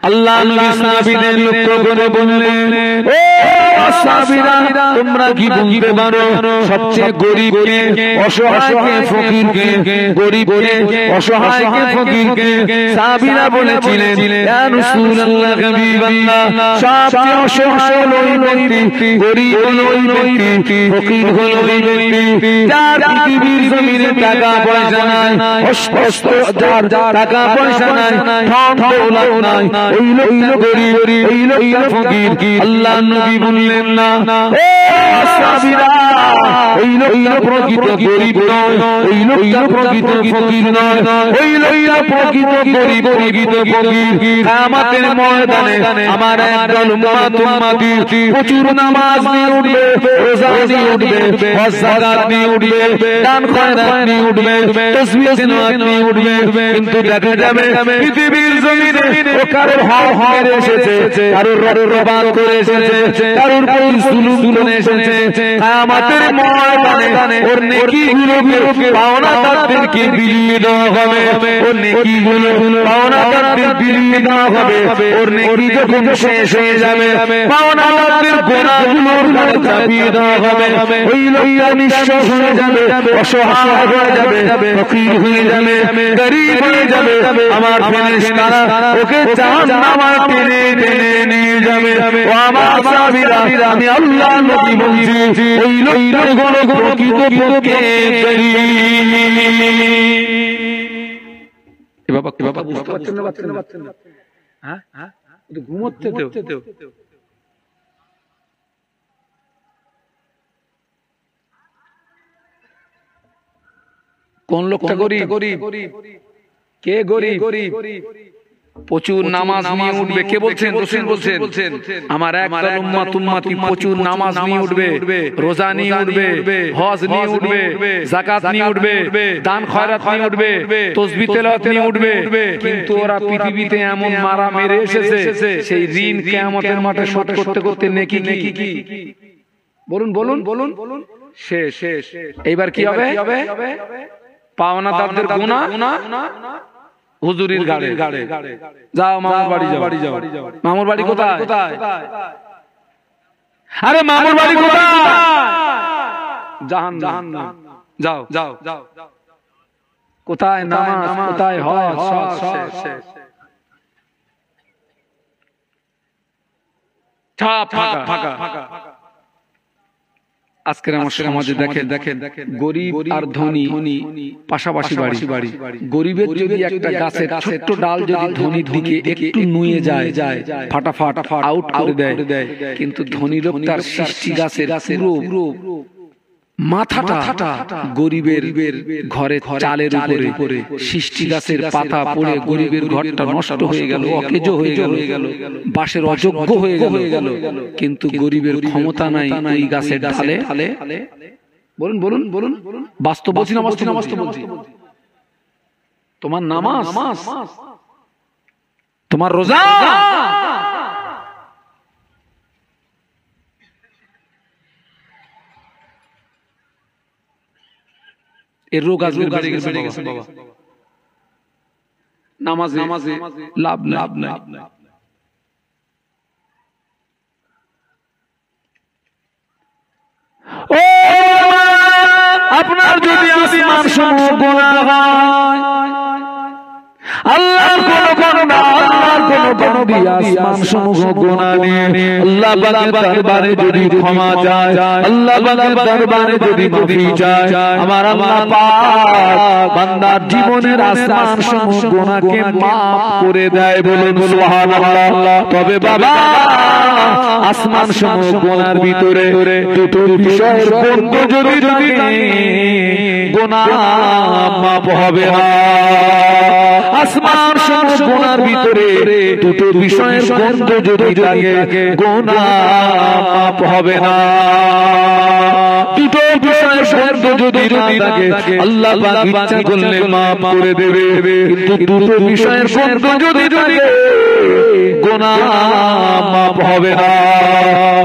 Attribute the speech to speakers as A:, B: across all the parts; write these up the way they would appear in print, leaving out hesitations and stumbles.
A: আল্লাহ নবী সাহাবীদের লক্ষ্য করে বললেন, ও সাহাবীরা, তোমরা কি বলতে পারো সবচেয়ে গরীবকে, অসহায়কে, ফকিরকে, গরীবকে, অসহায়কে, ফকিরকে? সাহাবীরা বলেছিলেন, ইয়া রাসূলুল্লাহ, হাবিবাল্লাহ, সবচেয়ে অসহায় হলো ওই ব্যক্তি, গরীব হলো ওই ব্যক্তি, ফকির হলো ওই ব্যক্তি যার পৃথিবীর জমিনে টাকা পয়সা নাই, অস্ত্র যার টাকা পয়সা নাই, ধন দৌলত নাই, ওই লোকটা গরীব, ওই লোকটা ফকির। আল্লাহ নবী বললেন, না, ও সাহাবীরা, ওই লোকটা প্রকৃত গরীব নয়, ওই লোকটা প্রকৃত ফকির নয়, ওই লোকটা প্রকৃত গরীব, প্রকৃত ফকির কিয়ামতের ময়দানে আমার একদল উম্মতি প্রচুর নামাজ নিয়ে উঠবে, রোজা নিয়ে উঠবে, হজ যাকাত নিয়ে উঠবে, দান খয়রাত নিয়ে উঠবে, তাসবিহ তিলাওয়াত নিয়ে উঠবে, কিন্তু দেখা যাবে পৃথিবীর জমিনে ও কারোর হক মেরে এসেছে, কারোর রবাদ করে এসেছে, কারোর প্রতি জুলুম করে এসেছে। কিয়ামতের ময়দানে ওর নেকিগুলোকে পাওনাদারদেরকে বিলিয়ে দেওয়া হবে, ওর নেকিগুলো পাওনাদারদের বিলিয়ে দেওয়া হবে। ওর নেকি যখন শেষ হয়ে যাবে, পাওনাদারদের গুনাহগুলোর উপরে চাপিয়ে দেওয়া হবে। ওই লোকটা নিঃস্ব হয়ে যাবে, অসহায় হয়ে যাবে, ফকির হয়ে যাবে, গরীব হয়ে যাবে। আমার ফেরেশতারা ওকে জাহান্নামে টেনে টেনে নিয়ে যাবে। ও আমার সাহাবীরা, আমি আল্লাহ নবী বলছি, ওই লোকটা হলো প্রকৃতপক্ষে গরীব। এ বাবা বুঝতে পারছেন না? হ্যাঁ, ঘুমোচ্ছে তো। কোন লোকটা গরীব? কে গরীব? প্রচুর নামাজ নিয়ে উঠবে। কে বলছেন? রাসূল বলছেন, আমার একদল উম্মতি প্রচুর নামাজ নিয়ে উঠবে, রোজা নিয়ে উঠবে, হজ নিয়ে উঠবে, যাকাত নিয়ে উঠবে, দান খয়রাত নিয়ে উঠবে, তাসবিহ তেলাওয়াত নিয়ে উঠবে, কিন্তু ওরা পৃথিবীতে এমন মারা মেরে এসেছে, সেই ঋণ কিয়ামতের মাঠে শোধ করতে করতে নেকি কি বলুন শেষ। এইবার কি হবে? পাওনাদারদের গুনাহ হুজুরির গাড়ে। যাও মামুর বাড়ি যাও। মামুর বাড়ি কোথায়? আরে মামুর বাড়ি কোথায়? জাহান্নাম। যাও। কোথায় নামাজ, কোথায় হজ? সব ফাঁকা। আজকের আমার সমাজে দেখেন গরিব আর ধনী পাশাপাশি বাড়ি। গরিবের যদি একটা গাছের ছোট্ট ডাল যদি ধনীর দিকে একটু নুয়ে যায়, ফাটাফাট আউট করে দেয়, কিন্তু ধনী লোক তার সৃষ্টি গাছের পুরো মাথাটা গরিবের ঘরে চালের উপরে, সৃষ্টি গাছের পাতা পড়ে গরিবের ঘরটা নষ্ট হয়ে গেল, অকেজ হয়ে গেল, বাসের অযোগ্য হয়ে গেল, কিন্তু গরিবের ক্ষমতা নাই ওই গাছের ডালে। বলুন বাস্তব বলছি না? বলছি তোমার নামাজ, তোমার রোজা, এর রোগ বেড়ে গেছে বাবা। নামাজে লাভ নাই। ও আপনার যদি আসমান সমূহ গুনাহ হয়, আল্লাহর কোন আসমান সমূহ গুনাহ নিয়ে আল্লাহ পাকের দরবারে যদি ক্ষমা চায়, আল্লাহ পাকের দরবারে যদি মাফি চায়, আমার আল্লাহ পাক বান্দার জীবনের আসমান সমূহ গুনাহকে maaf করে দেয়। বলুন সুবহানাল্লাহ। তবে বাবা, আসমান সমূহ গুনাহর ভিতরে দুটো বিষয়ের বন্ধ যদি গুনাহ maaf হবে না। আসমান সমূহ গুনাহর ভিতরে দুটো বিষয়ের গন্ধ যদি লাগে, গুনাহ মাপ হবে না। দুটো বিষয়ের গন্ধ যদি লাগে, আল্লাহ পাক ইচ্ছা করলে মাপ করে দেবে, কিন্তু দুটো বিষয়ের গন্ধ যদি লাগে, গুনাহ মাপ মাপ হবে না।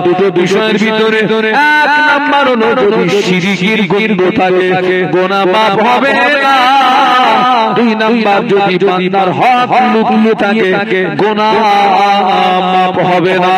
A: দুটো বিষয়ের ভিতরে এক নাম্বার হলো যদি শিরকির গুনাহ থাকে গুনাহ মাপ হবে না। দুই নাম্বার যদি বান্দার হক লুকিয়ে থাকে গুনাহ মাপ হবে না।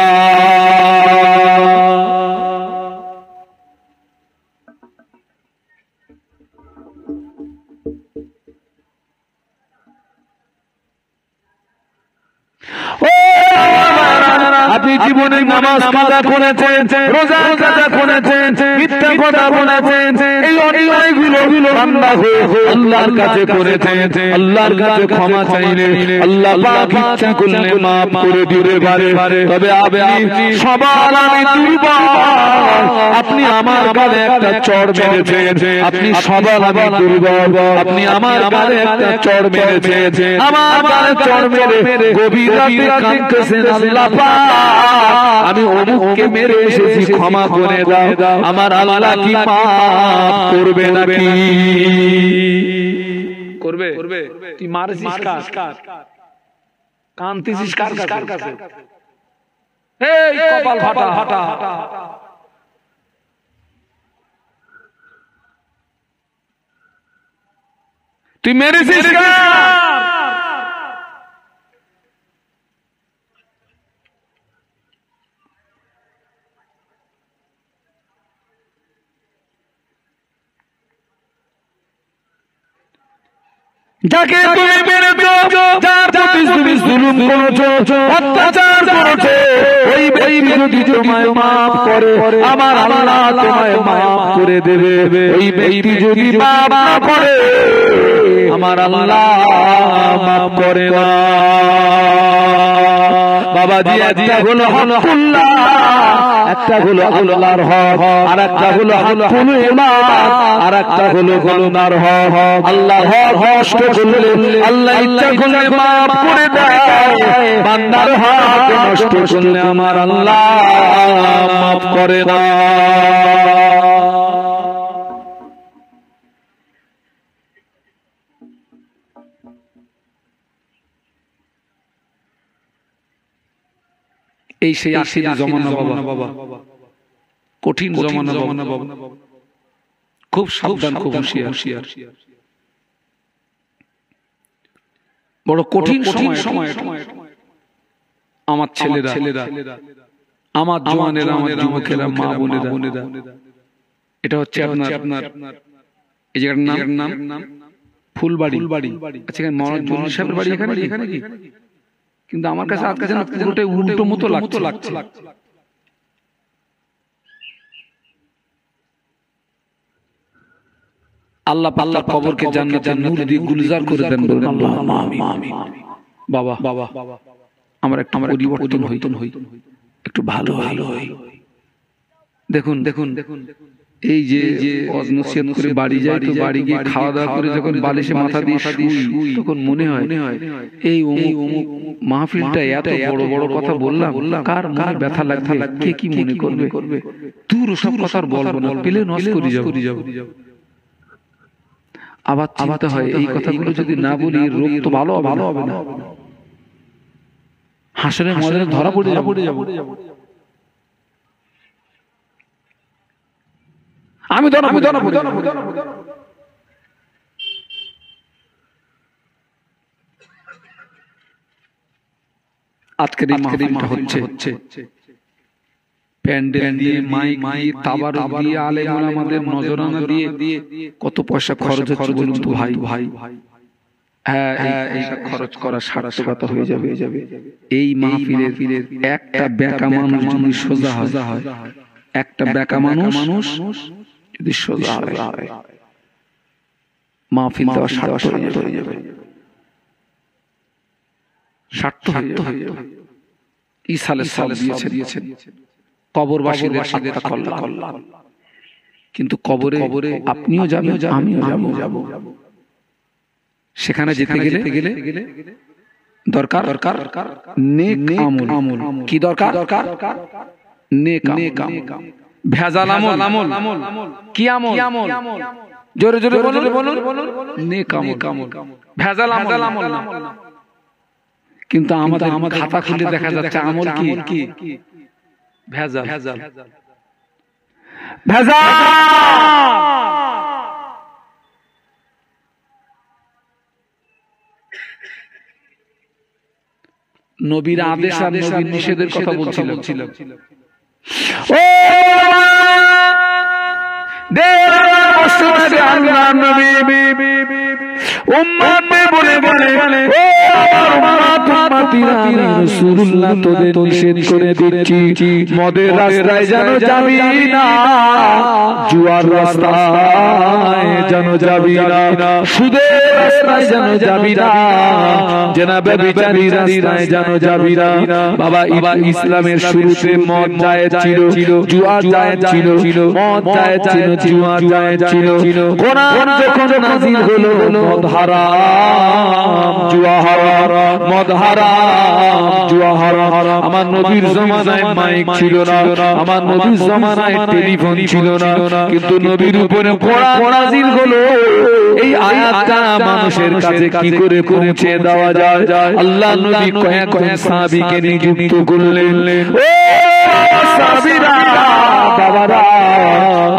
A: আপনি জীবনে নামাজ কাজা করেছেন, রোজা কাজা করেছেন, মিথ্যা কথা বলেছেন, এই অন্যায়গুলো বান্দা হয়ে আল্লাহর কাছে করেছেন। আল্লাহর কাছে ক্ষমা চাইলে আল্লাহ পাক ইচ্ছা করলে মাফ করে দিতে পারে। তবে আপনি সবার আমি দুর্বল, আপনি আমার গালে একটা চড় মেরেছেন। আপনি সবার আমি দুর্বল, আপনি আমার গালে একটা চড় মেরেছেন। আমার গালে চড় মেরে গভীর রাতে কাঁদতেছেন, আল্লাহ পাক আমি অমুককে মেরে এসেছি, ক্ষমা করে দাও। আমার আল্লাহ কি মাফ করবে নাকি? করবে? তুই মারছিস কার? কাঁদতেছিস কার কাছে? এই কপাল ফাটা। তুই মেরেছিস কার? যাকে তুমি মেরেছো, যার প্রতি তুমি জুলুম করেছো, অত্যাচার করেছো, ওই ব্যক্তি যদি তোমায় মাফ করে আমার আল্লাহ তোমায় মাফ করে দেবে। ওই ব্যক্তি যদি মাফ না করে আমার আল্লাহ মাফ করে না। বাবাজি, একটা হলো হকুল্লাহ, একটা হলো আল্লাহর হক, আর একটা হলো হকুল ইবাদ, আর একটা হলো গুনার হক। আল্লাহর হক নষ্ট করলে আল্লাহ ইচ্ছা করলে মাফ করে দেয়, বান্দার হক নষ্ট করলে আমার আল্লাহ মাফ করে না। এই সেই আশির জমানা বাবা, কঠিন জমানা বাবা, খুব সাবধান, খুব হুঁশিয়ার। বড় কঠিন সময় আমার ছেলেরা, আমার জওয়ানেরা, আমার যুবকেরা, মা বোনেরা। এটা হচ্ছে আপনার এই জায়গার নাম ফুলবাড়ি। আচ্ছা, মহারাজ জলিল সাহেবের বাড়ি এখানে কি? কিন্তু আমার কাছে আজকে যেন পুরোটাই উল্টো মতো লাগছে। আল্লাহ পাল্লা কবরকে জান্নাতের নূর দিয়ে গুলজার করে দেন, বলুন আল্লাহুম্মা আমিন। বাবা আমরা একটু পরিবর্তন হই, একটু ভালো হই। দেখুন এই যে নসিহত করে বাড়ি যায়, তো বাড়ি গিয়ে খাওয়া দাওয়া করে যখন বালিশে মাথা দিয়ে শুই, তখন মনে হয় এই অমুক মাহফিলটা এত বড় কথা বললাম, কার মনে ব্যথা লাগছে, কে কি মনে করবে। দূর সব কথা বলবো না, পেলে নষ্ট করে যাব। আবার চিন্তা হয় এই কথাগুলো যদি না বলি রোগ তো ভালো হবে না, হাসরের ময়দানে ধরা পড়ে যাব। আমি আজকের এই মাহফিলটা হচ্ছে প্যান্ডেল দিয়ে, মাইক দিয়ে, তাবারুক দিয়ে, আলেম ওলামাদের নজরানা দিয়ে কত পয়সা খরচ হচ্ছে বলুন তো ভাই। হ্যাঁ, এইটা খরচ করা সার্থকতা হয়ে যাবে। এই মাহফিলের একটা বেকা মানুষ যদি সোজা হয়, একটা বেকা মানুষ যদি সোজা হয়, মাহফিল দেওয়া সার্থক হয়ে যাবে। ঈসা আলাইহিস সালাম দিয়েছেন কবরবাসীদের সাথে কল্যাণ, কিন্তু কবরে আপনিও যাবেন, আমিও যাব। সেখানে যেতে গেলে দরকার নেক আমল। কি দরকার? নেক আমল। ভেজাল আমল কি আমল? জোরে বলুন। নেক আমল। ভেজাল আমল না। কিন্তু আমাদের খাতা খুলে দেখা যাচ্ছে আমল কি ভেজাল ভেজাল ভেজাল। নবীর আদেশ আর নবীর নিষেধের কথা বলছিলাম। ও তোদের নিষেধ করে দিচ্ছি, মদের রাস্তায় যেন যাবি না, জুয়ার রাস্তায় যেন যাবি না, সুদের রাস্তায় যেন যাবি না, জেনা ব্যভিচারীর রাস্তায় যেন যাবি না। বাবা ইসলামের শুরুতে মদ জায়েজ ছিল, জুয়া জায়েজ ছিল, মদ জায়েজ ছিল, জুয়া জায়েজ ছিল। কোরআন যখন নাযিল হলো মদ হারাম, জুয়া হারাম, মদ হারাম, জুয়া হারাম। আমার নবীর জমানায় মাইক ছিল না, আমার নবীর জমানায় টেলিফোন ছিল না, কিন্তু নবীর উপরে কোরআন নাযিল হলো। এই আয়াতটা মানুষের কাছে কি করে পৌঁছে দেওয়া যায়? আল্লাহ নবী কয়েকজন সাহাবীকে নিযুক্ত করলেন। ও সাহাবীরা, বাবারা,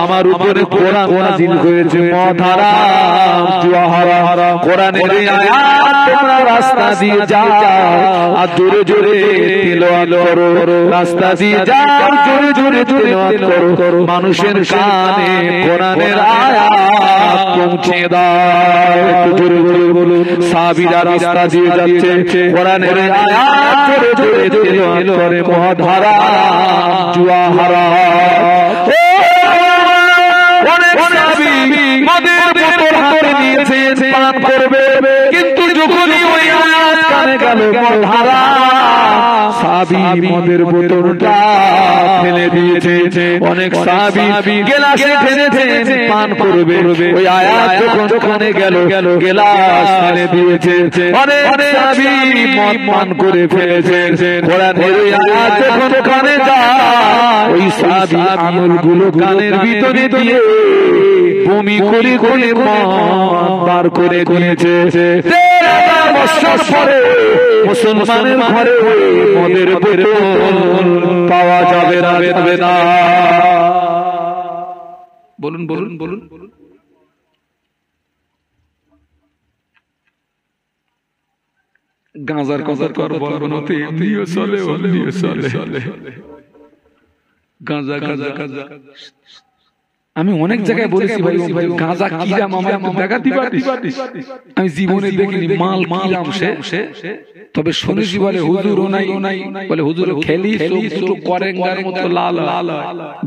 A: আমার উপরে কোরআন নাযিল হয়েছে, মদ হারাম, জুয়া হারাম। কোরআনের এই আয়াত তোমরা রাস্তা দিয়ে যাও আর জোরে জোরে তিলাওয়াত করো, রাস্তা দিয়ে যাও জোরে জোরে তিলাওয়াত করো, মানুষের কানে কোরআনের আয়াত পৌঁছে দাও। একটু জোরে জোরে বলুন। সাহাবীরা রাস্তা দিয়ে যাচ্ছে, কোরআনের আয়াত জোরে জোরে তিলাওয়াত করে, মদ হারাম, জুয়া হারাম। অনেক সাহাবী মদের বোতল হাতে নিয়েছে, পান করবে, কিন্তু যখনই ওই আয়াত কানে গেল মদ হারাম, সাহাবী মদের বোতলটা ফেলে দিয়েছে। অনেক সাহাবী গেলাসে ঢেলেছে পান করবে, ওই আয়াত যখন কানে গেল গেলাস ফেলে দিয়েছে। অনেক সাহাবী মদ পান করে ফেলেছে। কোরআনের ওই আয়াত যখন কানে যায়, ওই সাহাবী আমলগুলো কানের ভিতরে দিয়ে বমি করে করে বার করে দিয়েছে। মুসলমানের ঘরে মদের বোতল পাওয়া যাবে না। বলুন বলুন বলুন বলুন। গাঁজার কথা তো আর বলবো না, এমনিও চলে, অমনিও চলে। গাঁজা গাঁজা গাঁজা আমি অনেক জায়গায় বলেছি, ভাই গাঁজা কি দাম আমাকে দেখাতে পারিস? আমি জীবনে দেখিনি মাল কি দাম সে। তবে শুনেছি বলে হুজুর নাই, বলে হুজুর খেলি শুরু করেন গার মতো লাল লাল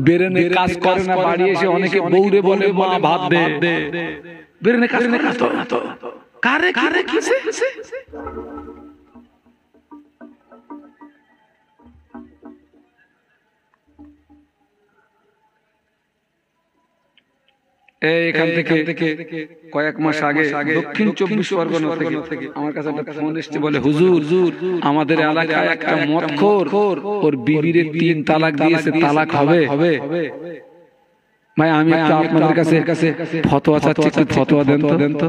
A: বেরেনে কাজ করে না, বাড়ি এসে অনেকে বউরে বলে মা ভাত দে, বেরেনে কাজ করে না তো কারে কারে কিসে। এখান থেকে কয়েক মাস আগে দক্ষিণ 24 পরগনা থেকে আমার কাছে একটা ফোন এসেছে, বলে হুজুর আমাদের এলাকায় একটা মদখোর, ওর বিবির 3 তালাক দিয়েছে, তালাক হবে। ভাই আমি আপনাদের কাছে ফতোয়া চাচ্ছি, একটু ফতোয়া দেন তো।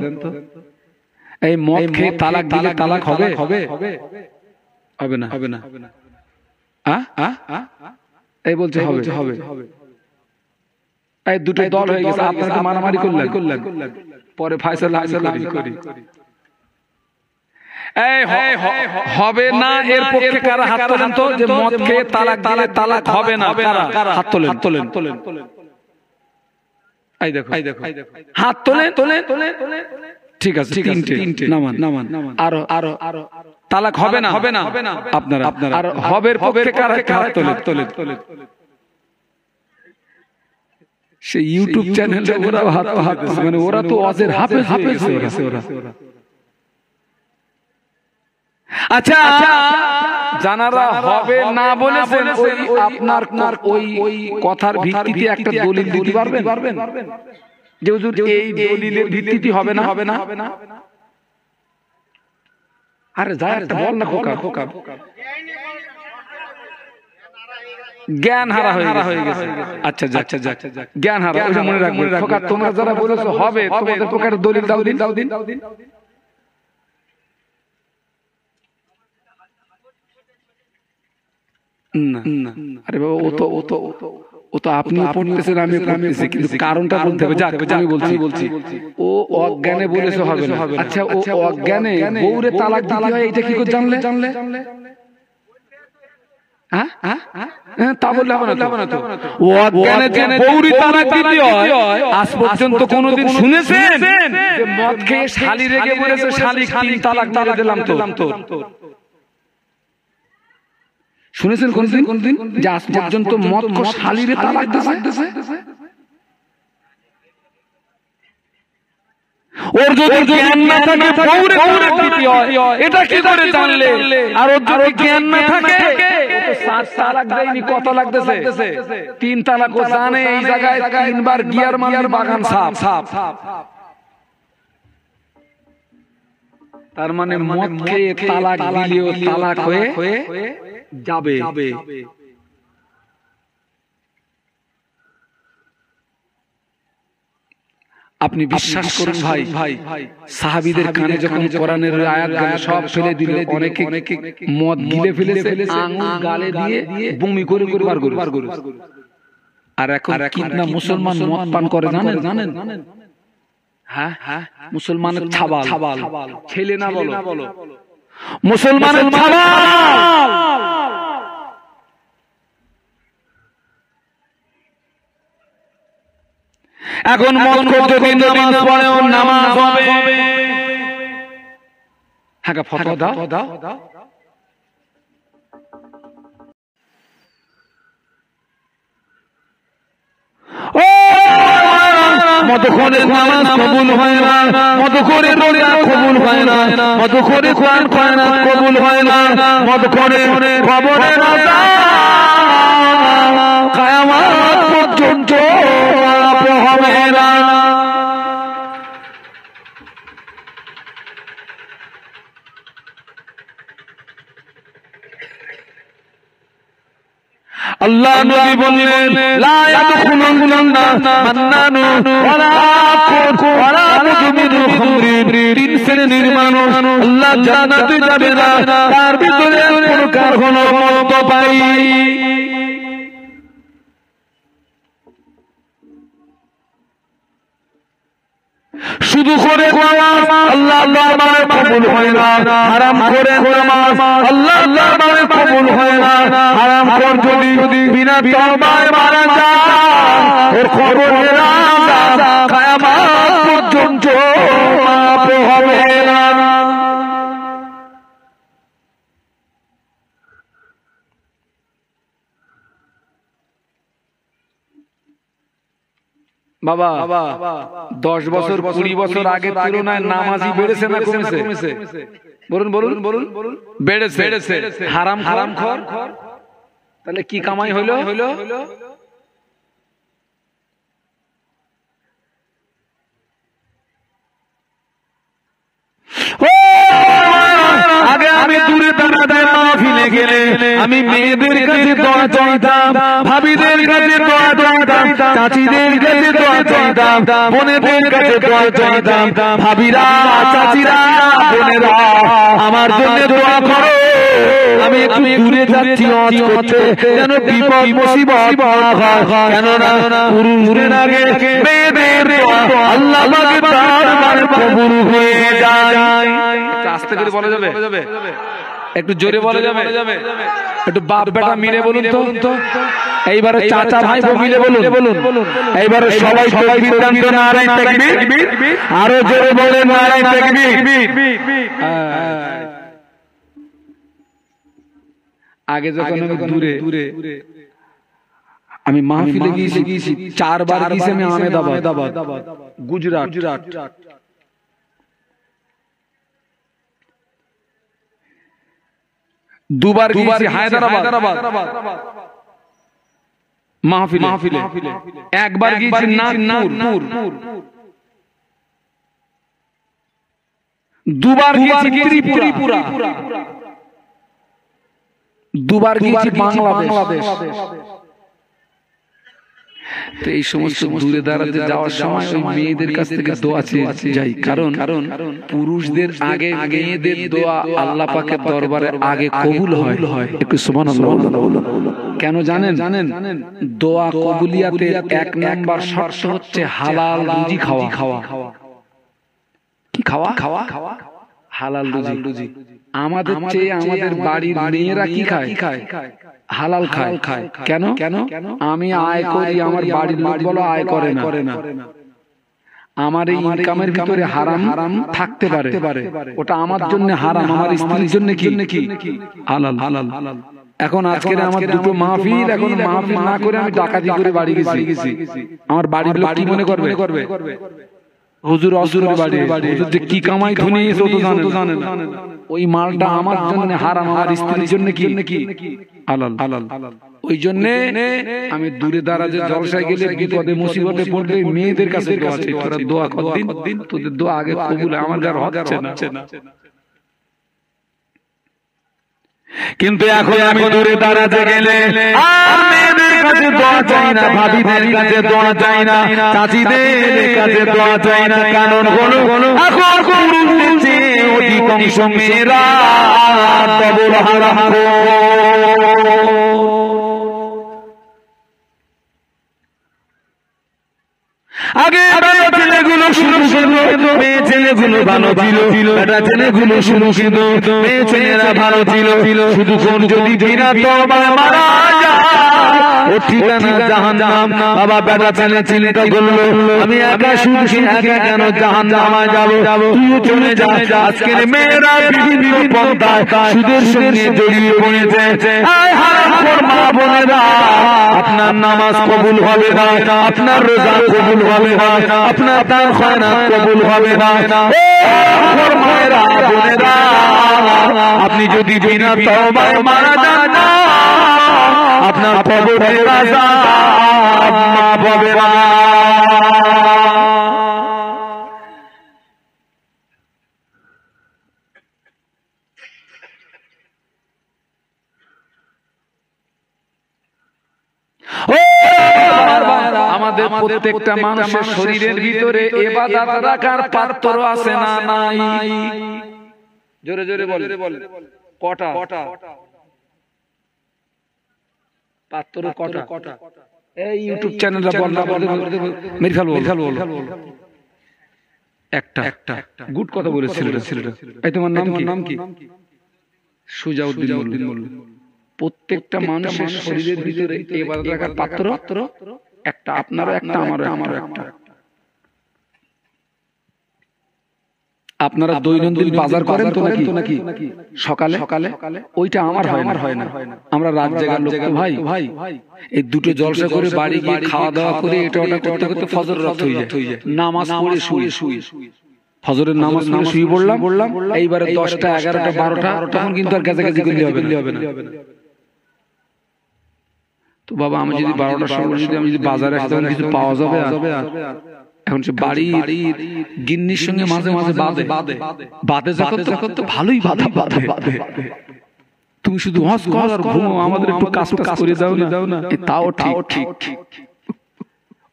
A: এই মদ খেয়ে তালাক দিলে তালাক হবে? হবে না, হবে না। এই বলছে হবে। এই দুটো দল হয়ে গেছে, আপনারা মারামারি করলেন, পরে ফয়সালা আমি করি। এই হবে না এর পক্ষে কারা হাত তোলেন তো, যে মদ খেয়ে তালাক দিলে তালাক হবে না, কারা হাত তোলেন? এই দেখো হাত তোলেন। ঠিক আছে, তিনটে নামান। আরো তালাক হবে না আপনারা, আর হবের পক্ষে কারা হাত তোলেন? সে ইউটিউব চ্যানেলে ওরা হাত মানে ওরা তো অজের হাফেজ ওরা। আচ্ছা জানারা হবে না বলেছেন, ওই আপনার ওই কথার ভিত্তিতে একটা দলিল দিতে পারবেন যে হুজুর এই দলিলের ভিত্তিতে হবে না? আরে যা একটা বল না খোকা। জ্ঞান হারা হয়ে গেছে। আচ্ছা জ্ঞান হারা, ওটা মনে রাখবেন। তোমরা যারা বলেছো হবে, তোমাদের প্রকার দলিল দাও দিন।
B: না আরে বাবা ও তো আপনি পড়তেছেন আমি পড়তেছি কিন্তু কারণটা বলতে হবে। যাক আমি বলছি ও অজ্ঞানে বলেছে হবে না। আচ্ছা ও অজ্ঞানে বউরে তালাক দিতে হয় এটা কি করে জানলে? তা বললে হবে না তো। অজ্ঞানে যে বউরি তালাক দিতে হয় আজ পর্যন্ত কোনোদিন শুনেছেন যে মদ খেয়ে শালি রেগে বলেছে শালি 3 তালাক মেরে দিলাম তো? শুনেছেন কোনদিন যে আজ পর্যন্ত মদ খো শালিরে তালাক দিয়েছে? ওর যদি জ্ঞান না থাকে বউরে তালাক দিতে হয় এটা কি করে জানলে? আর ওর যদি জ্ঞান না থাকে ও তো 7 তালাক দেয়নি, কত লাগতেছে? 3 তালাক ও জানে এই জায়গায় 3 বার গিয়ার মারলে বাগান সাফ। তার মানে মদ খেয়ে তালাক দিলেও তালাক হয়ে যাবে। আপনি বিশ্বাস করুন ভাই, সাহাবীদের কানে যখন কোরআনের আয়াত গান সব ফেলে দিল, অনেকে মদ গিলে ফেলেছে, আঙ্গুল গালে দিয়ে বমি করে বার করে। আর এখন কিতনা মুসলমান মদ পান করে জানেন? হ্যাঁ, মুসলমানের ছাবাল, ছেলে না বলো, মুসলমানের ছাবাল। এখন মদ করতে দিন নামাজ পড়ে ও নামাজ হবে। হ্যাঁ ফতোয়া দাও। মদ করে নামাজ কবুল হয় না, মদ করে রোজা কবুল হয় না, মদ করে কোরআন খয়রাত কবুল হয় না, মদ করে কবরে আযাব কিয়ামত পর্যন্ত হবে না। আল্লাহ নবী বললেন লা ইয়াদখুলুন জান্নাহ মান্নানু ওয়ালা ওয়ালা মুজমিনু খামরিন। 3 শ্রেণীর মানুষ আল্লাহ জান্নাতে যাবে না, তার ভিতরে কোন কারখানা মদ পাই। শুধু করে নামাজ আল্লাহর দরবারে কবুল হয় না, হারাম করে নামাজ আল্লাহর দরবারে কবুল হয় না। হারাম কর যদি বিনা তওবায় মারা যায় ওর কবরের আযাব কিয়ামত পর্যন্ত মাফ হবে না। বাবা 10 বছর 20 বছর আগের তুলনায় নামাজি বেড়েছে না কমেছে? বলুন। বেড়েছে। হারাম খোর তাহলে কি কামাই হলো? আগে আমি দূরে মাহফিলে গেলে আমি মেয়েদের কাছে দোয়া চাইতাম, ভাবিদের কাছে দোয়া চাইতাম, চাচিদের কাছে দোয়া চাইতাম, বোনেদের কাছে দোয়া চাইতাম। ভাবিরা, চাচিরা, বোনেরা আমার জন্য দোয়া করো। আমি একটু দূরে যাচ্ছি ওয়াজ করতে, যেন বিপদ মুসিবত না হয়। কেননা পুরুষের আগে মেয়েদের দোয়া আল্লাহ পাকের দরবারে কবুল হয়ে যায়। আস্তে করে বলা যাবে? একটু জোরে বলা যাবে? একটু বাপ বেটা মিলে বলুন তো। এইবারে চাচা ভাই মিলে বলুন। এইবারে সবাই বিদ্যান্ত নারায়ে তাকবীর, আরো জোরে বলেন নারায়ে তাকবীর। আগে যখন আমি দূরে আমি মাহফিলে গিয়েছি 4 বার গিয়েছি আমি আহমেদাবাদ, গুজরাট, 2 বার গিয়েছি হায়দ্রাবাদ মাহফিলে, 1 বার গিয়েছি নাগপুর, 2 বার গিয়েছি ত্রিপুরা, 2 বার গিয়েছি বাংলাদেশ, তো এই সমস্ত দূরে দাঁড়াতে যাওয়ার সময় ওই মেয়েদের কাছ থেকে দোয়া চেয়ে যাই, কারণ পুরুষদের আগে মেয়েদের দোয়া আল্লাহ পাকের দরবারে আগে কবুল হয়। একটু সুবহানাল্লাহ। কেন জানেন? দোয়া কবুলিয়াতের এক নাম্বার শর্ত হচ্ছে হালাল রুজি খাওয়া। কি খাওয়া? হালাল রুজি। আমাদের চেয়ে আমাদের বাড়ির মেয়েরা কি খায়? হালাল খায়। কেন? আমি আয় করি, আমার বাড়ির লোক বলো আয় করে না। আমার এই ইনকামের ভিতরে হারাম থাকতে পারে, ওটা আমার জন্য হারাম, আমার স্ত্রীর জন্য কি হালাল। এখন আজকে আমার দুটো মাহফিল, এখন মাহফিল না করে আমি ডাকাতি করে বাড়ি গেছি, আমার বাড়ির লোক কি মনে করবে? হুজুর অসুরের বাড়ি, হুজুর যে কি কামাই ধনী এসে তো জানে না। ওই মালটা আমার জন্য হারাম, আমার স্ত্রীর জন্য কি হালাল। ওই জন্য আমি দূরে দাঁড়াতে জলসায় গেলে বিপদে মুসিবতে পড়লে মেয়েদের কাছে দোয়া চাই, তোরা দোয়া কর দিন, তোদের দোয়া আগে কবুল, আমার আর হচ্ছে না। কিন্তু এখন আমি দূরে দাঁড়াতে গেলে আর মেয়েদের কাছে দোয়া চাই না, ভাবিদের কাছে দোয়া চাই না, চাচিদের কাছে দোয়া চাই না। কারণ হলো এখন পুরুষদের চেয়ে অধিকাংশ মেয়েরা কবুল হারাম। আগে ছেলেগুলো শুরু ছিল, মেয়ে ছেলেগুলো ভালো ছিল, বেটা ছেলেগুলো শুরু ছিল, মেয়ে ছেলেরা ভালো ছিল। শুধু কোন যদি বিনা তওবায় মারা যায় ও ঠিকানা জাহান্নাম। বাবা বেটা ছেলে চিন্তা করলো, আমি একা শুনছি, একা কেন জাহান্নামে যাব? তুইও চলে যা। আজকের মেয়েরা বিভিন্ন পন্থায় সুদের সঙ্গে জড়িয়ে পড়েছে। হারামখোর মা বোনেরা, আপনার নামাজ কবুল হবে না, আপনার রোজা কবুল হবে না, আপনার দান খয়রাত কবুল হবে না। মায়েরা বোনেরা, আপনি যদি বিনা তওবায় মারা যান, আপনার কবরের আযাব মাফ হবে না। আমাদের প্রত্যেকটা মানুষের শরীরের ভিতরে ইবাদত রাখার পাত্র আছে না নাই? জোরে জোরে বল। কটা পাত্র? কটা? এই ইউটিউব চ্যানেলটা বল না, মেরে ফেলবো। একটা গুড কথা বলেছিল ছেলেটা। এই তোমার নাম কি? সুজাউদ্দিন মোল্লা। প্রত্যেকটা মানুষের শরীরের ভিতরে ইবাদত রাখার পাত্র একটা, আপনারও একটা, আমারও একটা। আপনারা দৈনন্দিন বাজার করেন তো নাকি? সকালে ওইটা আমার হয় না। আমরা রাত জাগার লোক তো ভাই। এই দুটো জলসা করে বাড়ি গিয়ে খাওয়া দাওয়া করে এটা ওটা করতে করতে ফজর রাত হয়ে যায়। নামাজ পড়ে শুই, ফজরের নামাজ পড়ে শুয়ে পড়লাম। এইবারে 10টা 11টা 12টা, তখন কিন্তু আর গাজাগাজি করলে হবে না। তো বাবা, আমি যদি 12টার সময় যদি আমি বাজারে আসি, তখন কিছু পাওয়া যাবে? এখন সে বাড়ির গিন্নির সঙ্গে মাঝে মাঝে বাদে যখন তো ভালোই বাদে। তুমি শুধু হস কর আর ঘুমো, আমাদের একটু কাজ করে দাও না। তাও ঠিক।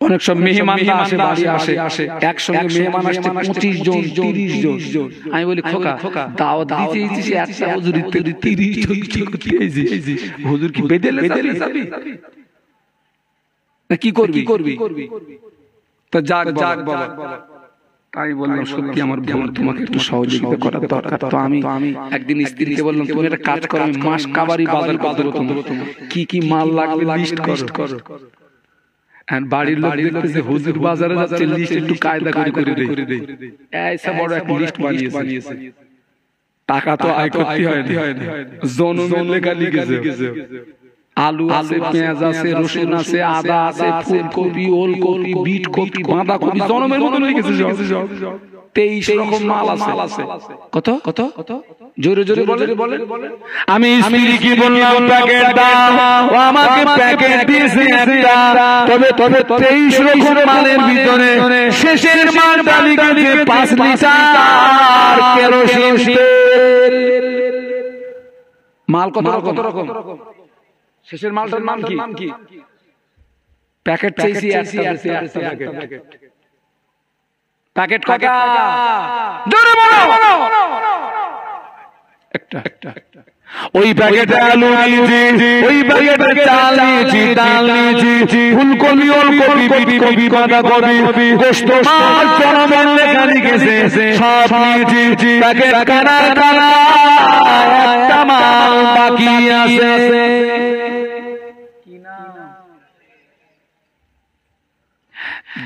B: অনেক সব মেহমানরা আসে, বাড়ি আসে, একসঙ্গে মেহমান আসছে 25 জন 30 জন। আমি বলি, খোকা দাওয়াত দিতেইছিস, একটা হুজুরি 30 জন হুজুর কি বেদেলে যাবি না? কি করবি? তা যাক বাবা। তাই বললাম, সত্যি আমার ভুল, তোমাকে একটু সহযোগিতা করার দরকার। তো আমি একদিন স্ত্রীকে বললাম, তুমি একটা কাজ করো, আমি মাস কাবারি বাজার করবো, কি মাল লাগবে লিস্ট করো। বাড়ির লোক দেখতেছে হুজুর বাজারে যাচ্ছে, লিস্ট একটু কায়দা করে দেই। এইসব বড় একটা লিস্ট বানিয়েছে। টাকা তো আয় করতে হয় না, জনমের লেখা লিখেছে। আলু আছে, পেঁয়াজ আছে, রসুন আছে, আদা আছে, ফুলকপি, ওলকপি, বিট কপি, বাঁধাকপি, জনমের মতন লিখেছে সব। 23 রকম মাল আছে। কত? জোরে বলেন। আমি স্ত্রীকে বললাম, প্যাকেট দাও। ও আমাকে প্যাকেট দিয়েছে একটা, তবে 23 রকম মালের ভিতরে শেষের মালটা লিখেছে 5 লিটার কেরোসিন তেল। মাল কত রকম? শেষের মালটার নাম কি? প্যাকেট চাইছি একটা প্যাকেট কটা জোরে বলো একটা ওই প্যাকেটে আলু নিয়েছি, ওই প্যাকেটে চাল নিয়েছি, ডাল নিয়েছি, ফুলকপি, ওলকপি, কপি, বাঁধাকপি, গোশত, মাছ, চরমের লেখা লিখেছে, সব নিয়েছি। প্যাকেট কানার কানা একটা মাল বাকি আছে।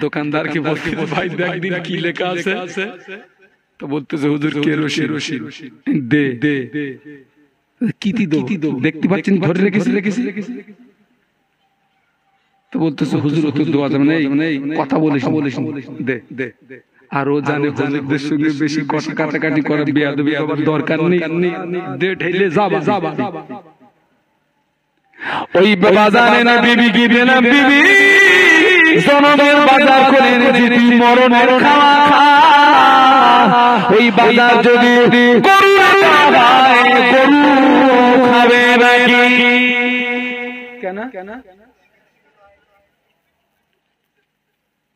B: দোকানদারকে বলতে ভাই একদিন কি লেখা আছে, তো বলতেছে হুজুর কেরোসিন। দে দে কি দেবো দেখতে পাচ্ছেন, ধরে রেখেছি। তো বলতেছে হুজুর তো দোয়া যাবে না, কথা বলিস দে দে। আর ও জানে হুজুরদের সঙ্গে বেশি কথা কাটাকাটি করার বেয়াদবি করার দরকার নেই, দে ঢেলে যাবা। ওই বাবা জানে না বিবি কি দেনা, বিবি জনমের বাজার করে এনেছি, তুই মরণের খাওয়া। ওই বাজার যদি গরু খাবে নাকি? কেন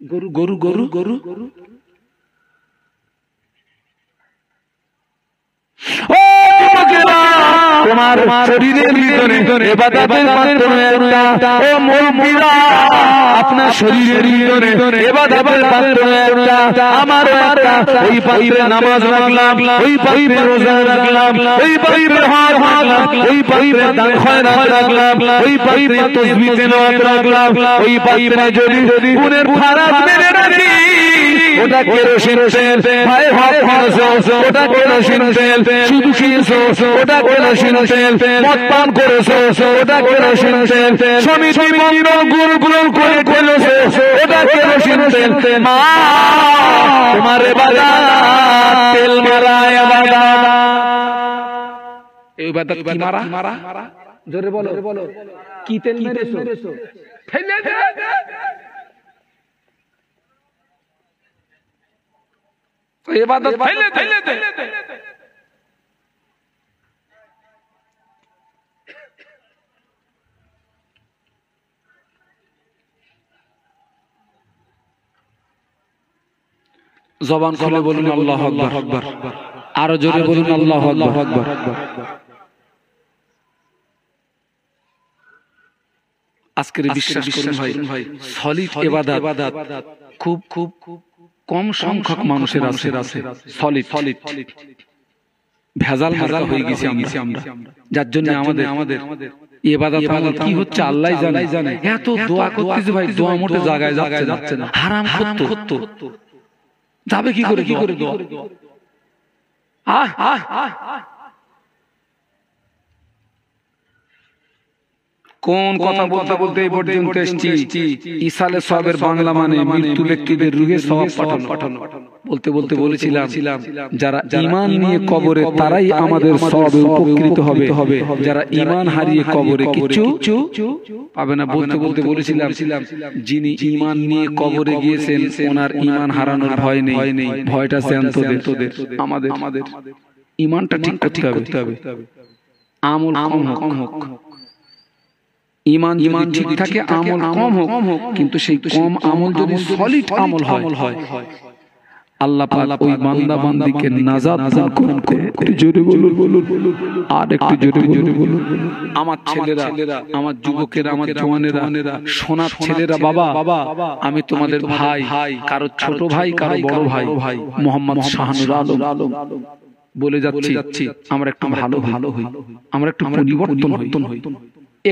B: গরু গরু গরু গরু তোমার শরীরের ভিতরে ইবাদতের পাত্র একটা, ও মুমিনা আপনার শরীরের ভিতরে ইবাদতের পাত্র একটা, আমার একটা। ওই পাত্রে নামাজ রাখলাম, ওই পাত্রে রোজা রাখলাম, ওই পাত্রে হজ রাখলাম, ওই পাত্রে দান খয়রাত রাখলাম, ওই পাত্রে তাসবিহ তেলাওয়াত রাখলাম। ওই পাত্রে যদি গুনাহের ফারাত মেরে রাখি, ওটা কেরোসিন তেল, ভাই হক করেছো ওটা কেরোসিন তেল, শুধু খেয়েছো ওটা কেরোসিন তেল, মদ পান করেছো ওটা কেরোসিন তেল, সমিতি মন্ডল গুলো করে করেছো ওটা কেরোসিন তেল। মা তোমার ইবাদত তেল মারা ইবাদত। এই ইবাদত কি মারা? জোরে বলো কি তেল মেরেছো? ফেলে দে। ইবাদত ফেলে দে। জবান খুলে বলুন আল্লাহু আকবার, আরো জোরে বলুন আল্লাহু আকবার। আজকের বিশ্বাস করুন ভাই, সলিড ইবাদত খুব কম সংখ্যক মানুষের আছে। সলিড ভেজাল হয়ে গেছি আমরা, যার জন্য আমাদের ইবাদত কি হচ্ছে আল্লাহই জানে। এত দোয়া করতেছি ভাই, দোয়া মোটে জায়গায় যাচ্ছে না, হারাম করতে যাবে কি করে দোয়া। কোন কথা বলতে এই পর্যন্ত এসেছি। ইসালে সওয়াবের বাংলা মানে মৃত্যু ব্যক্তিদের রুহে সওয়াব পাঠানো। বলতে বলেছিলাম যারা ঈমান নিয়ে কবরে তারাই আমাদের সওয়াবে উপকৃত হবে, যারা ঈমান হারিয়ে কবরে কিছু পাবে না। বলতে বলেছিলাম যিনি ঈমান নিয়ে কবরে গিয়েছেন ওনার ঈমান হারানোর ভয় নেই, ভয়টা তোদের। আমাদের ঈমানটা ঠিক করতে হবে, আমল কম হোক। ঈমান ঠিক থাকে, আমল কম হোক, কিন্তু সেই কম আমল যদি সলিড আমল হয়, আল্লাহ পাক ওই বান্দা বান্দিকে নাজাত দান করতে। একটু জোরে বলুন, আর একটু জোরে বলুন। আমার ছেলেরা, আমার যুবকেরা, আমার জওয়ানেরা, সোনার ছেলেরা, বাবা আমি তোমাদের ভাই, কারো ছোট ভাই, কারো বড় ভাই, মোহাম্মদ শাহানুর আলম বলে যাচ্ছি, আমরা একটু ভালো হই, আমরা একটু পরিবর্তন হই,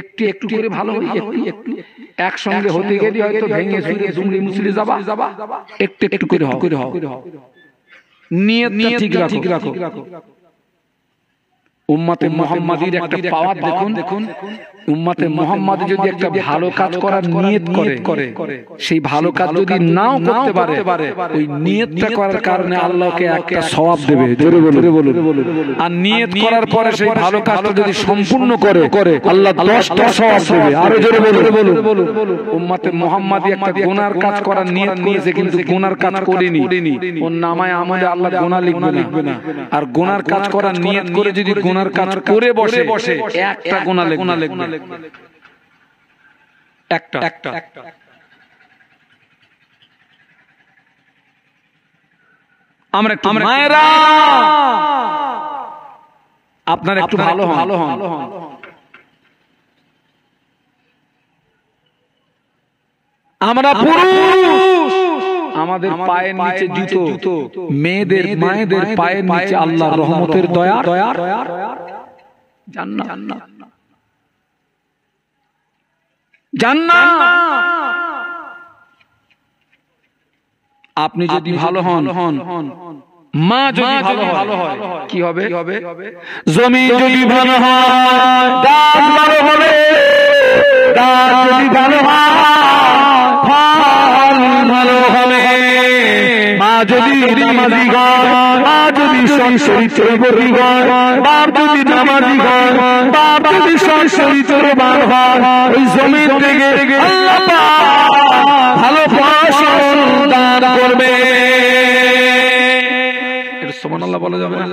B: একটু করে ভালো হই। একটু একসঙ্গে হতে গেলে হয়তো ভেঙে চুরে দুমড়ে মুচড়ে যাবা, একটু করে হও। নিয়তটা ঠিক রাখো। উম্মতে মুহাম্মাদির একটা পাওয়ার দেখুন। উম্মতে মুহাম্মাদি যদি একটা ভালো কাজ করার নিয়ত করে, সেই ভালো কাজ যদি নাও করতে পারে, ওই নিয়তটা করার কারণে আল্লাহকে একটা সওয়াব দেবে। জোরে বলুন। আর নিয়ত করার পরে সেই ভালো কাজটা যদি সম্পূর্ণ করে, আল্লাহ 10টা সওয়াব দেবে। আরো জোরে বলুন। উম্মতে মুহাম্মাদি একটা গুনার কাজ করার নিয়ত করেছে, কিন্তু গুনার কাজ করেনি, ওর নামায় আমলে আল্লাহ গুনাহ লিখবে না। আর গুনার কাজ করার নিয়ত করে যদি গুনার কাজ করে বসে, একটা গুনাহ লিখবে, একটা। আমরা একটু মায়েরা আপনারা একটু ভালো হন। আমরা পুরুষ আমাদের পায়ের নিচে জুতো, মেয়েদের মায়েদের পায়ের নিচে আল্লাহর রহমতের দয়া জান্নাত। আপনি যদি ভালো হন, মা যদি ভালো হয় কি হবে? জমি যদি ভালো হয়, গাছ ভালো হবে, গাছ যদি ভালো হয়, ফল ভালো হবে। মা যদি নামাজি হয়, মা যদি চরিত্রবতী হয়, বাপ যদি নামাজি হয়, বাপ যদি চরিত্রবান হয়, ওই জমির থেকে আল্লাহ পাক ভালো ফসল দান করবে। সুবহানাল্লাহ বলা যাবে না?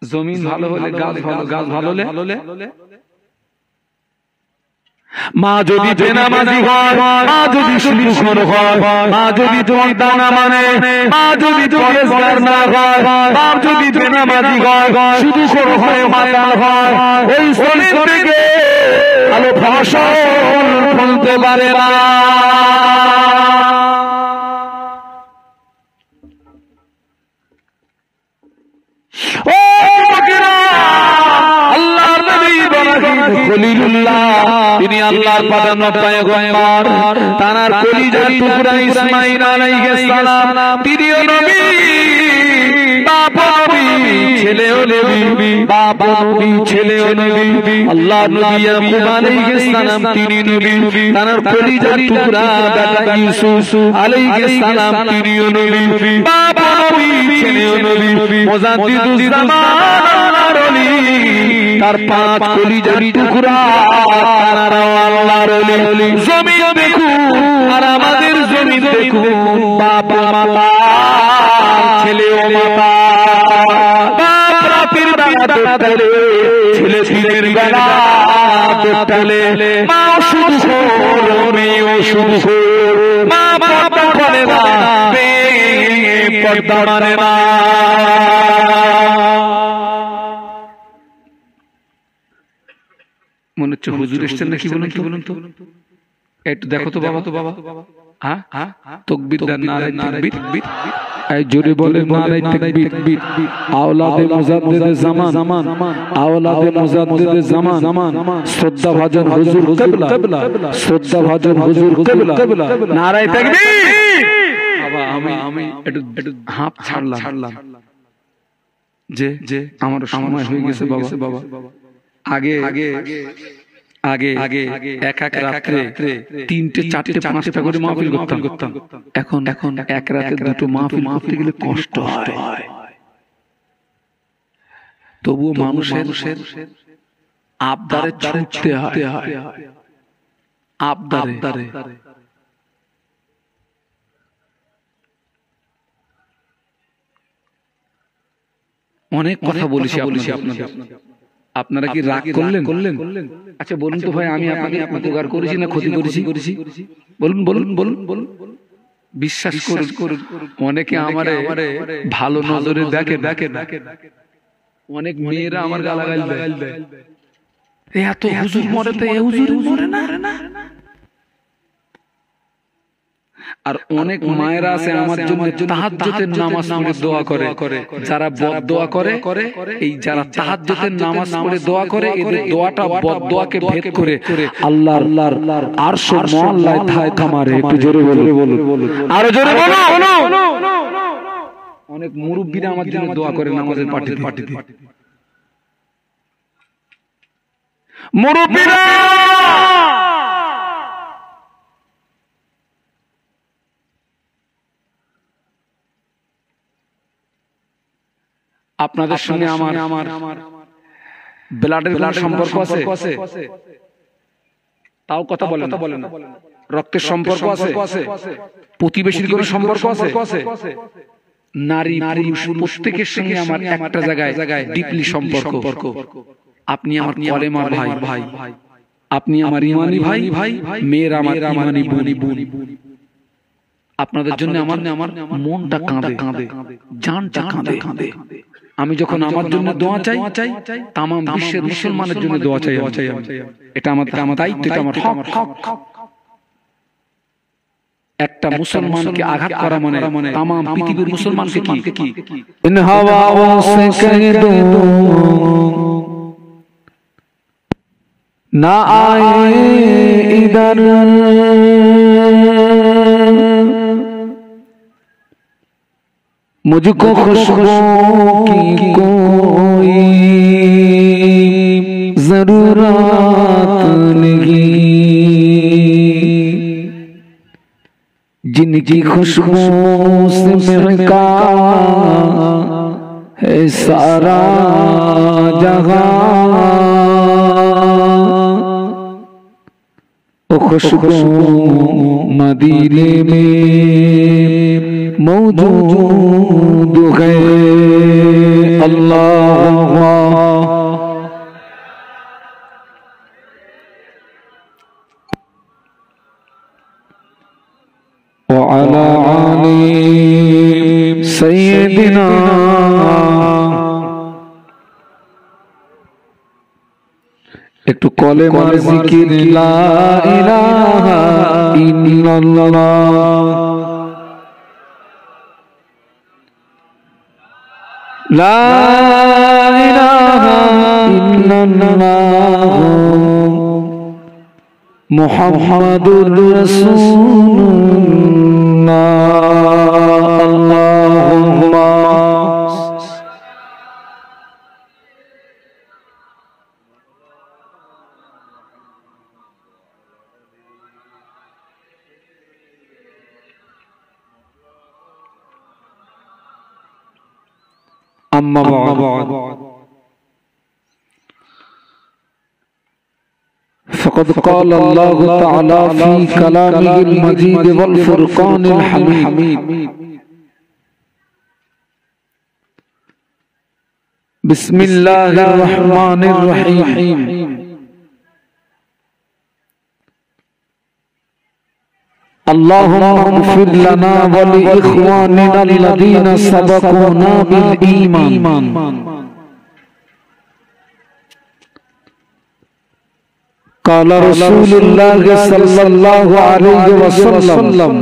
B: জমিন ভালো হলে গাছ ভালো, গাছ ভালো হলে মা যদি বেনামাজি হয়, মা যদি সুদখোর হয়, মা যদি পর্দা না মানে, মা যদি পরেজগার না হয়, বাপ যদি বেনামাজি হয়, সুদখোর হয়, মাতাল হয়, ওই জমিন থেকে ভালো ফসল ফলতে পারে না। আল্লাহর নবী ইব্রাহিম খলিলুল্লাহ, তিনি আল্লাহর পাঠানো পয়গম্বর, তার কলিজার টুকরা ইসমাঈল আলাইহিস সালাম, তিনিও নবী, বাপ নবী, ছেলেও নবী, বাপ নবী, ছেলেও নবী। আল্লাহর নবী ইয়াকুব আলাইহিস সালাম, তিনি নবী, তার কলিজার টুকরা বেটা ইউসুফ আলাইহিস সালাম, তিনিও নবী, বাপ নবী, ছেলেও নবী। মুজাদ্দিদুজ জামান আল্লাহর ওলি, তার 5 কলিজার টুকরা, তারা আল্লাহর ওলি। জমিন দেখুন আর আমাদের জমিন দেখুন, বাপ মাতা, ছেলে ও মাতা, বাপ রাতের বেলা দোতলে, ছেলে দিনের বেলা দোতলে, মা শুধু মেয়েও শুধু, মা পর্দা করে না, পর্দা মানে না। মনে হচ্ছে হুজুর এসছেন নাকি? বলুন তো একটু দেখো তো বাবা, হ্যাঁ তাকবীর দেন, নারে তাকবীর, এই জোরে বলেন নারে তাকবীর। আওলাদে মুজাদ্দিদে জামান, আওলাদে মুজাদ্দিদে জামান, শ্রদ্ধা ভাজন হুজুর কিবলা, শ্রদ্ধা ভাজন হুজুর কিবলা, নারে তাকবীর। বাবা আমি একটু হাঁপ ছাড়লাম যে আমার সময় হয়ে গেছে বাবা। আগে এক রাত্রে 3টে 4টে 5টা করে মাহফিল করতাম। এখন এক রাতে 2টো মাহফিল করতে গেলে কষ্ট হয়। তবুও মানুষের আবদারে ছুটতে হয়, আবদারে। অনেক কথা বলেছি আপনাদের, আপনারা কি রাগ করলেন? আচ্ছা বলুন তো ভাই, আমি আপনাকে উপকার করেছি না ক্ষতি করেছি? বলুন। বিশ্বাস করুন, অনেকে আমারে ভালো নজরে দেখে। অনেক মেয়েরা আমার গালাগাল দেয়, এত হুজুর মরে তো এ হুজুর মরে না। আর অনেক মায়েরা আছে আমার জন্য তাহাজ্জুদের নামাজ পড়ে দোয়া করে, যারা বদদোয়া করে, এই যারা তাহাজ্জুদের নামাজ পড়ে দোয়া করে, এদের দোয়াটা বদদোয়াকে ভেদ করে আল্লাহর আরশের মহল্লায় ঠায় থামারে। একটু জোরে বলুন, আরো জোরে বলুন। অনেক মুরব্বিরা আমার জন্য দোয়া করে নামাজের পার্টিতে। মুরব্বিরা আপনাদের সঙ্গে আমার ব্লাডের সম্পর্ক আছে, তাও কথা বলেন না। রক্তের সম্পর্ক আছে, প্রতিবেশীর কোনো সম্পর্ক আছে, নারী প্রত্যেকের সঙ্গে আমার একটা জায়গায় ডিপলি সম্পর্ক। আপনি আমার কলেমার ভাই, আপনি আমার ইমানি ভাই, মেয়ের আমার ইমানি বোন।
A: আপনাদের জন্য আমার মনটা কাঁদে, জানটা কাঁদে। আমি যখন আমার জন্য দোয়া চাই, তাম বিশ্বের মুসলমানের জন্য দোয়া চাই। এটা আমার দায়িত্ব, এটা আমার হক। একটা মুসলমানকে আঘাত করা মানে তাম পৃথিবীর মুসলমানকে কি ইন হাওয়া সে কহ দো না আয়ে ইধর मुझको खुशबू की कोई जरूरत नहीं, जिनकी खुशबू से महका है सारा जहां, वो खुशबू मदीने में मौजूद है। अल्लाह व अला आले सय्यदिना। একটু কলে মার জিকির লা ইলাহা ইল্লাল্লাহ, লা ইলাহা ইল্লাল্লাহ মুহাম্মাদুর রাসূলুল্লাহ। আল্লাহুম্মা أما بعد فقد قال الله تعالى في كلامه المجيد والفرقان الحميد بسم الله الرحمن الرحيم اللهم اغفر لنا ولإخواننا الذين سبقونا بالإيمان قال رسول الله صلى الله عليه وسلم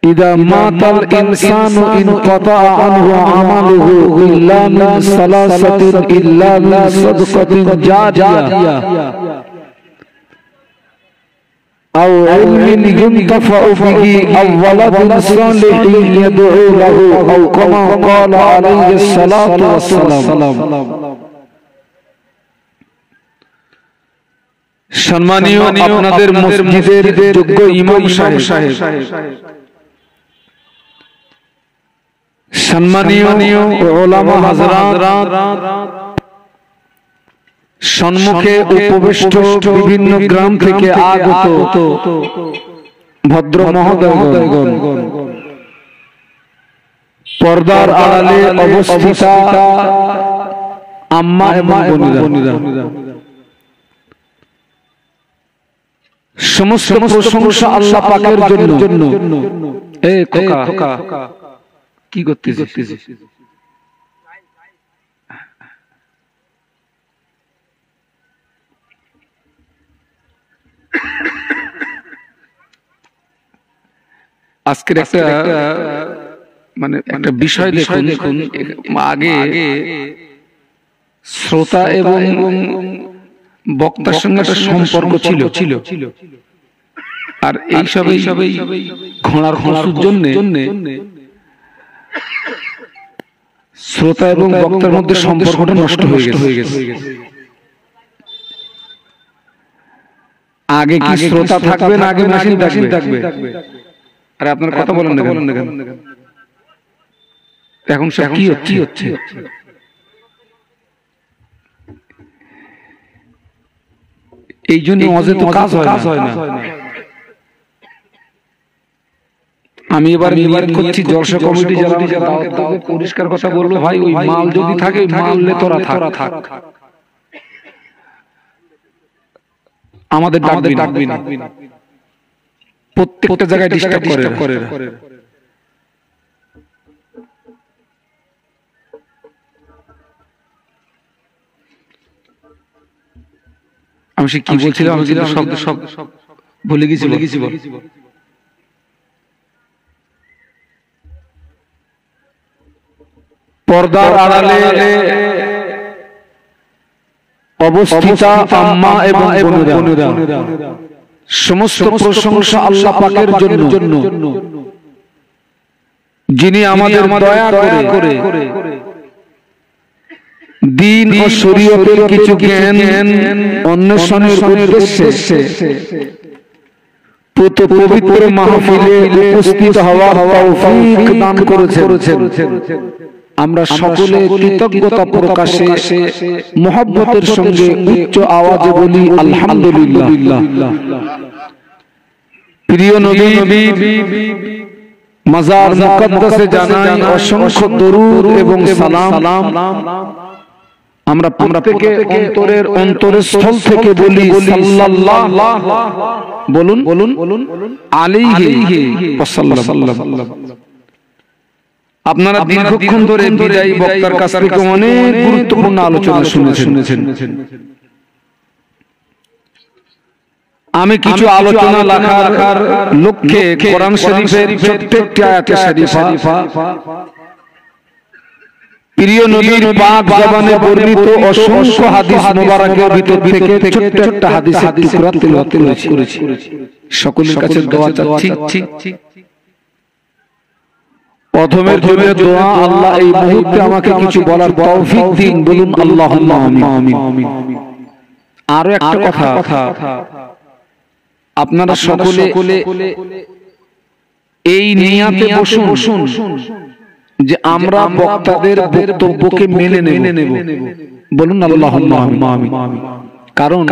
A: إذا مات الإنسان انقطع عنه عمله إلا من ثلاثة إلا من صدقة جارية أو علم ينتفع به أو ولد صالح يدعو له أو كما قال عليه الصلاة والسلام। সম্মানীয় আপনাদের মসজিদের যোগ্য ইমাম সাহেব, সম্মানীয় উলামা হযরত, সম্মুখে উপবিষ্ট বিভিন্ন গ্রাম থেকে আগত ভদ্র মহোদয়গণ, পর্দার আড়ালে অবস্থিত আম্মা এবং বোনেরা, সমস্ত প্রশংসা আল্লাহ পাকের জন্য। এ খোকা কি করতেছিস? আজকের একটা মানে একটা বিষয় দেখুন, আগে শ্রোতা এবং বক্তার সঙ্গে একটা সম্পর্ক ছিল, আর এই সবই ঘোড়ার জন্য শ্রোতা এবং বক্তার মধ্যে সম্পর্কটা নষ্ট হয়ে গেছে। আগে কি শ্রোতা থাকবে না আগে মেশিন থাকবে? আরে আপনার কথা বলেন না কেন? এখন সব কি হচ্ছে? এই জন্য অযথা কাজ হয় না। আমি এবার নিবারণ করছি, জলসা কমিটি যারা পরিষ্কার কথা বললো, ভাই ওই মাল যদি থাকে মাল লে তোরা থাক, আমাদের ডাকবি না। প্রত্যেকটা জায়গায় ডিস্টার্ব করে। আমি সে কি বলছিলাম, আমি সব ভুলে গেছি। পর্দার আড়ালে অবস্থিত আম্মা এবং বোনেরা, সমস্ত প্রশংসা আল্লাহ পাকের জন্য, যিনি আমাদের দয়া করে দ্বীন ও শরীয়তের কিছু জ্ঞান অন্বেষণের উদ্দেশ্যে পবিত্র মাহফিলে উপস্থিত হওয়ার তৌফিক দান করেছেন। আমরা সকলে কৃতজ্ঞতা প্রকাশে মহব্বতের সঙ্গে উচ্চ আওয়াজে বলি আলহামদুলিল্লাহ। প্রিয় নবী মাজার মুকদ্দাসে জানাই অসংখ্য দরুদ এবং সালাম। আমরা প্রত্যেকে অন্তরের স্থল থেকে বলি সাল্লাল্লাহু, বলুন আলাইহি ওয়াসাল্লাম। আপনারা দীর্ঘক্ষণ ধরে বিদায়ী বক্তার কাছ থেকে অনেক গুরুত্বপূর্ণ আলোচনা শুনেছেন। আমি কিছু আলোচনা লেখার লক্ষ্যে কোরআন শরীফের প্রত্যেকটি আয়াতে শরীফা, প্রিয় নবীর পাক জবানে বর্ণিত অসংখ্য হাদিস মোবারকের ভিতর থেকে ছোট্ট হাদিসের টুকরা তেলাওয়াত করেছি। সকলের কাছে দোয়া চাচ্ছি। প্রথমের দোয়া, আল্লাহ এই মুহূর্তে আমাকে কিছু বলার তৌফিক দিন, বলুন আল্লাহুম্মা আমিন। আরো একটা কথা, আপনারা সকলে এই নিয়াতে বসুন যে আমরা বক্তাদের বক্তব্যকে মেনে নেব, বলুন আল্লাহুম্মা আমিন। কারণ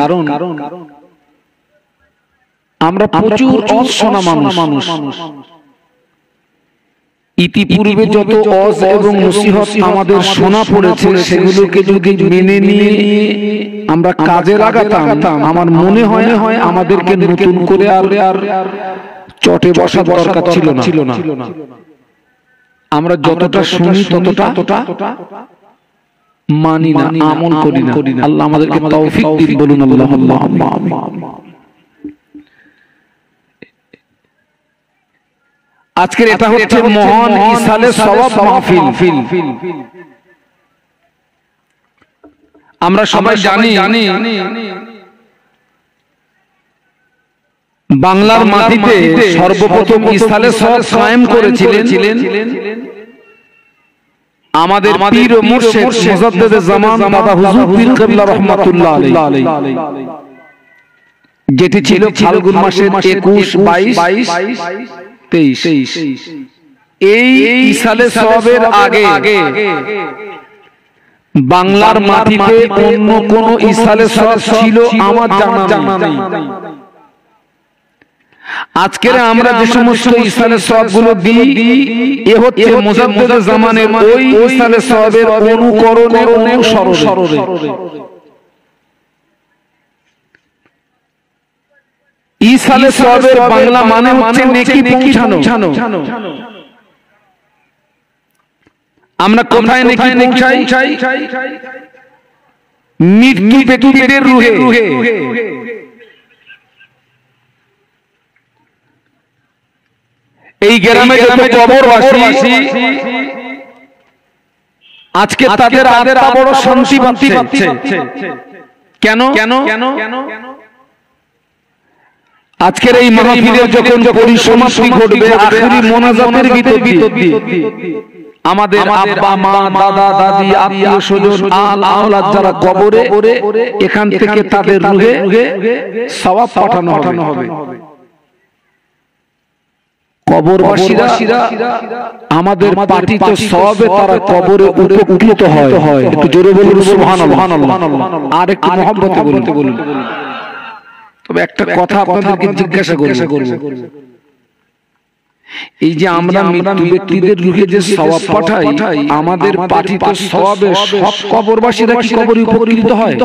A: আমরা প্রচুর অশোনা মানুষ, ইতিপূর্বে যত ওয়াজ এবং নসিহত আমাদের শোনা পড়েছে সেগুলোকে যদি মেনে নিয়ে আমরা কাজে লাগাতাম, আমার মনে হয় আমাদেরকে নতুন করে আর চটে বসার দরকার ছিল না। আমরা যতটা শুনি ততটা মানি না, আমল করি না। আল্লাহ আমাদেরকে তৌফিক দিন, বলুন আল্লাহুম্মা আমিন। আজকের এটা হচ্ছে মহান ইসালে সওয়াব মাহফিল। আমরা সবাই জানি বাংলার মাটিতে সর্বপ্রথম ইসালে সওয়াব কায়েম করেছিলেন আমাদের পীর ও মুর্শিদ মুজাদ্দিদে জামান বাবা হুজুর পীর কিবলা রাহমাতুল্লাহ আলাইহি, যেটি ছিল ফাল্গুন মাসের 21, 22, 23। এই ইসালে সওয়াবের আগে বাংলার মাটিতে অন্য কোন ইসালে সওয়াব ছিল আমার জানা নেই। আজকের আমরা যে সমস্ত ইসালে সওয়াবগুলো দিই, এ হচ্ছে মুজাদ্দিদে জামানের ওই ইসালে সওয়াবের অনুকরণে, অনুসরণে। ইসালে সওয়াবের বাংলা মানে হচ্ছে নেকি পৌঁছানো। আমরা কোথায় নেকি পৌঁছাই? মৃত্যু ব্যক্তিদের রুহে। এই গ্রামে যত কবরবাসী আজকে তাদের আত্মা বড় শান্তি পাচ্ছে। কেন? আজকের এই মাহফিলের যখন পরিসমাপ্তি ঘটবে, আখেরি মোনাজাতের ভিতর দিয়ে আমাদের আব্বা মা দাদা দাদি আত্মীয় স্বজন আল আওলাদ যারা কবরে, এখান থেকে তাদের রুহে সওয়াব পাঠানো হবে। কবরবাসীরা আমাদের পাঠিত সওয়াবে তারা কবরে উপকৃত হয়। একটু জোরে বলুন সুবহানাল্লাহ। আর একটু মহব্বতে বলুন। তবে একটা কথা আপনাদেরকে জিজ্ঞাসা করব, এই যে আমরা মৃত্যু ব্যক্তিদের রুহে যে সওয়াব পাঠাই, আমাদের পাঠিত সওয়াবে সব কবরবাসীরা কি কবরে উপকৃত হয়?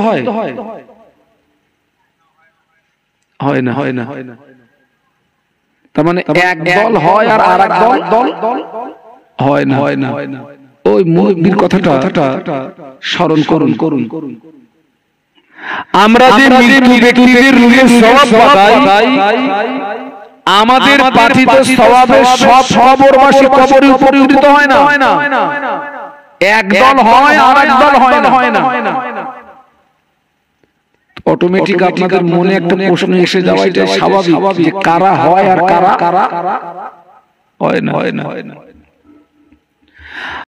A: হয় না। তার মানে এক দল হয় আর আরেক দল হয় না। ওই মুরব্বির কথাটা স্মরণ করুন। আমরা যে মৃত্যু ব্যক্তিদের রূহের সওয়াব পাই, আমাদের পাঠিত সওয়াবের সব কবরবাসী কবরে উপনীত হয় না। এক দল হয় আর এক দল হয় না। অটোমেটিক আপনাদের মনে একটা প্রশ্ন এসে যাওয়া এটা স্বাভাবিক যে কারা হয় আর কারা হয় না।